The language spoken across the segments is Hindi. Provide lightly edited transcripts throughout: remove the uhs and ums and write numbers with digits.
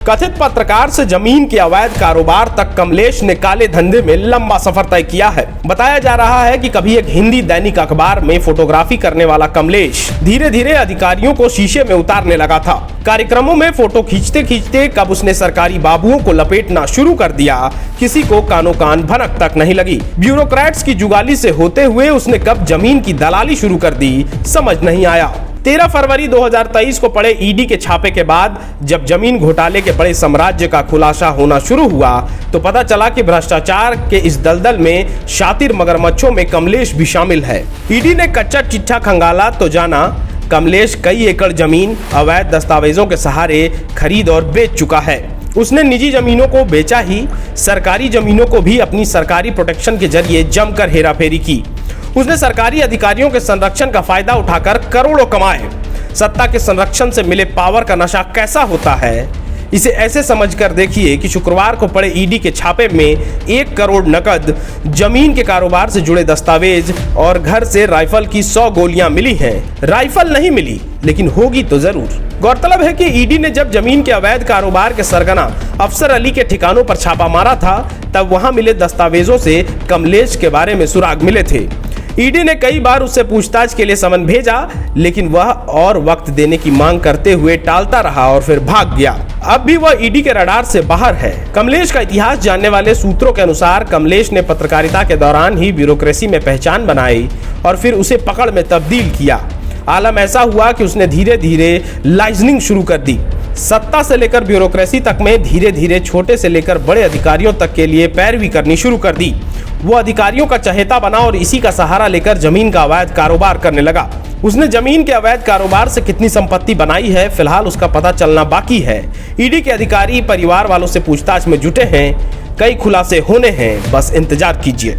कथित पत्रकार से जमीन के अवैध कारोबार तक कमलेश ने काले धंधे में लंबा सफर तय किया है। बताया जा रहा है कि कभी एक हिंदी दैनिक अखबार में फोटोग्राफी करने वाला कमलेश धीरे धीरे अधिकारियों को शीशे में उतारने लगा था। कार्यक्रमों में फोटो खींचते खींचते कब उसने सरकारी बाबुओं को लपेटना शुरू कर दिया, किसी को कानो कान भनक तक नहीं लगी। ब्यूरोक्रेट्स की जुगाली से होते हुए उसने कब जमीन की दलाली शुरू कर दी, समझ नहीं आया। 13 फरवरी 2023 को पड़े ईडी के छापे के बाद जब जमीन घोटाले के बड़े साम्राज्य का खुलासा होना शुरू हुआ तो पता चला कि भ्रष्टाचार के इस दलदल में शातिर मगरमच्छों में कमलेश भी शामिल है। ईडी ने कच्चा चिट्ठा खंगाला तो जाना कमलेश कई एकड़ जमीन अवैध दस्तावेजों के सहारे खरीद और बेच चुका है। उसने निजी जमीनों को बेचा ही, सरकारी जमीनों को भी अपनी सरकारी प्रोटेक्शन के जरिए जमकर हेराफेरी की। उसने सरकारी अधिकारियों के संरक्षण का फायदा उठाकर करोड़ों कमाए। सत्ता के संरक्षण से मिले पावर का नशा कैसा होता है, इसे ऐसे समझकर देखिए कि शुक्रवार को पड़े ईडी के छापे में 1 करोड़ नकद, जमीन के कारोबार से जुड़े दस्तावेज और घर से राइफल की 100 गोलियां मिली हैं। राइफल नहीं मिली, लेकिन होगी तो जरूर। गौरतलब है कि ईडी ने जब जमीन के अवैध कारोबार के सरगना अफसर अली के ठिकानों पर छापा मारा था, तब वहां मिले दस्तावेजों से कमलेश के बारे में सुराग मिले थे। ईडी ने कई बार उससे पूछताछ के लिए समन भेजा, लेकिन वह और वक्त देने की मांग करते हुए टालता रहा और फिर भाग गया। अब भी वह ईडी के रडार से बाहर है। कमलेश का इतिहास जानने वाले सूत्रों के अनुसार कमलेश ने पत्रकारिता के दौरान ही ब्यूरोक्रेसी में पहचान बनाई और फिर उसे पकड़ में तब्दील किया। आलम ऐसा हुआ कि उसने धीरे धीरे लाइजनिंग शुरू कर दी। सत्ता से लेकर ब्यूरोक्रेसी तक में धीरे धीरे छोटे से लेकर बड़े अधिकारियों तक के लिए पैरवी करनी शुरू कर दी। वो अधिकारियों का चहेता बना और इसी का सहारा लेकर जमीन का अवैध कारोबार करने लगा। उसने जमीन के अवैध कारोबार से कितनी संपत्ति बनाई है, फिलहाल उसका पता चलना बाकी है। ईडी के अधिकारी परिवार वालों से पूछताछ में जुटे हैं, कई खुलासे होने हैं, बस इंतजार कीजिए।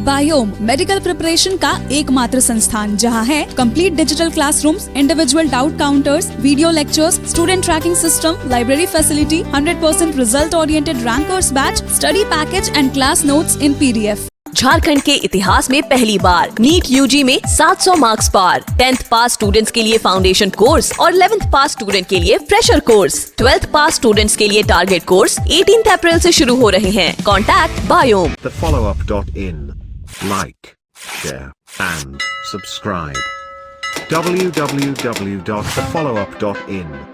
बायोम मेडिकल प्रिपरेशन का एकमात्र संस्थान जहां है complete digital classrooms, individual doubt counters, video lectures, student tracking system, library facility, 100% result oriented rankers batch, study package and class notes in PDF। Jharkhand के इतिहास में पहली बार नीट UG में 700 मार्क्स पार। 10th पास स्टूडेंट्स के लिए फाउंडेशन कोर्स और 11th पास स्टूडेंट के लिए फ्रेशर कोर्स। 12th पास स्टूडेंट्स के लिए टारगेट कोर्स 18 अप्रैल से शुरू हो रहे हैं। Contact biome. thefollowup.in. Like, share and subscribe. www.thefollowup.in